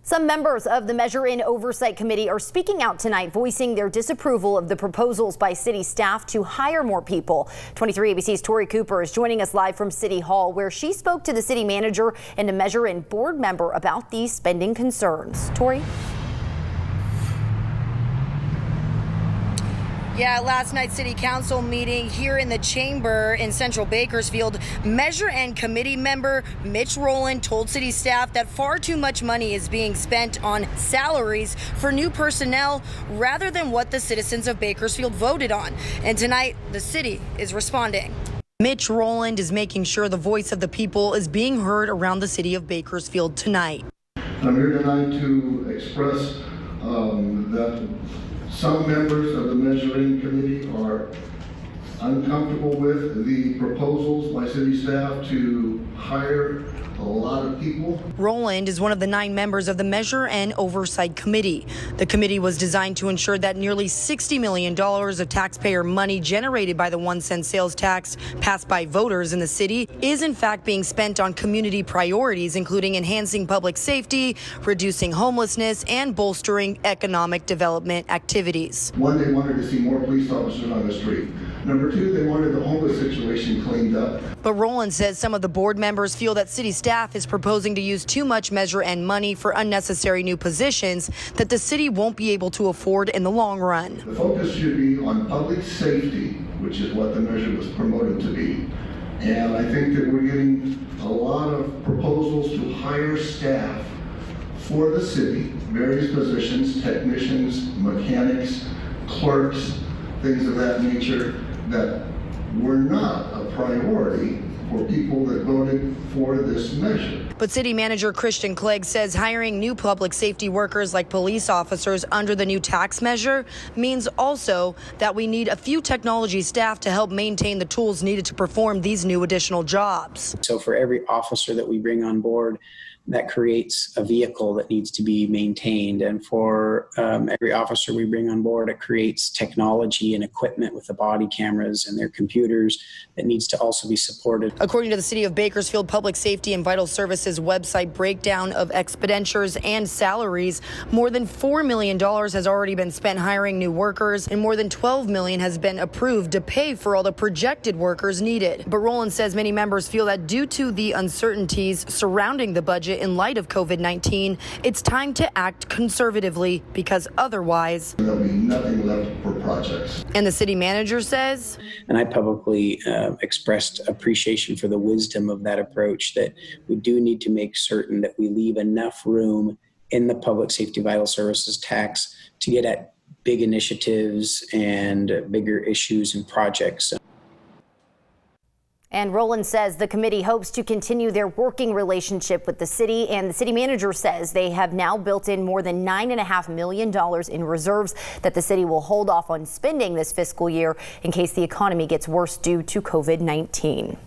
Some members of the Measure In Oversight Committee are speaking out tonight, voicing their disapproval of the proposals by city staff to hire more people. 23 ABC's Tori Cooper is joining us live from City Hall, where she spoke to the city manager and a Measure In board member about these spending concerns. Tori? Yeah, last night's city council meeting here in the chamber in central Bakersfield, Measure In committee member Mitch Rowland told city staff that far too much money is being spent on salaries for new personnel rather than what the citizens of Bakersfield voted on. And tonight, the city is responding. Mitch Rowland is making sure the voice of the people is being heard around the city of Bakersfield tonight. I'm here tonight to express that some members of the Measure In committee are uncomfortable with the proposals by city staff to hire a lot of people. Rowland is one of the 9 members of the Measure In Oversight Committee. The committee was designed to ensure that nearly $60 million of taxpayer money generated by the 1-cent sales tax passed by voters in the city is in fact being spent on community priorities, including enhancing public safety, reducing homelessness, and bolstering economic development activities. One, they wanted to see more police officers on the street. Number 2, they wanted the homeless situation cleaned up. But Rowland says some of the board members feel that city staff is proposing to use too much Measure In money for unnecessary new positions that the city won't be able to afford in the long run. The focus should be on public safety, which is what the measure was promoted to be. And I think that we're getting a lot of proposals to hire staff for the city, various positions, technicians, mechanics, clerks, things of that nature, that were not a priority for people that voted for this measure. But city manager Christian Clegg says hiring new public safety workers like police officers under the new tax measure means also that we need a few technology staff to help maintain the tools needed to perform these new additional jobs. So for every officer that we bring on board, that creates a vehicle that needs to be maintained. And for every officer we bring on board, it creates technology and equipment with the body cameras and their computers that needs to also be supported. According to the City of Bakersfield Public Safety and Vital Services website breakdown of expenditures and salaries, more than $4 million has already been spent hiring new workers, and more than $12 million has been approved to pay for all the projected workers needed. But Rowland says many members feel that due to the uncertainties surrounding the budget in light of COVID-19, it's time to act conservatively because otherwise there'll be nothing left for projects. And the city manager says, and I publicly expressed appreciation for the wisdom of that approach, that we do need to make certain that we leave enough room in the public safety vital services tax to get at big initiatives and bigger issues and projects. And Rowland says the committee hopes to continue their working relationship with the city, and the city manager says they have now built in more than $9.5 million in reserves that the city will hold off on spending this fiscal year in case the economy gets worse due to COVID-19.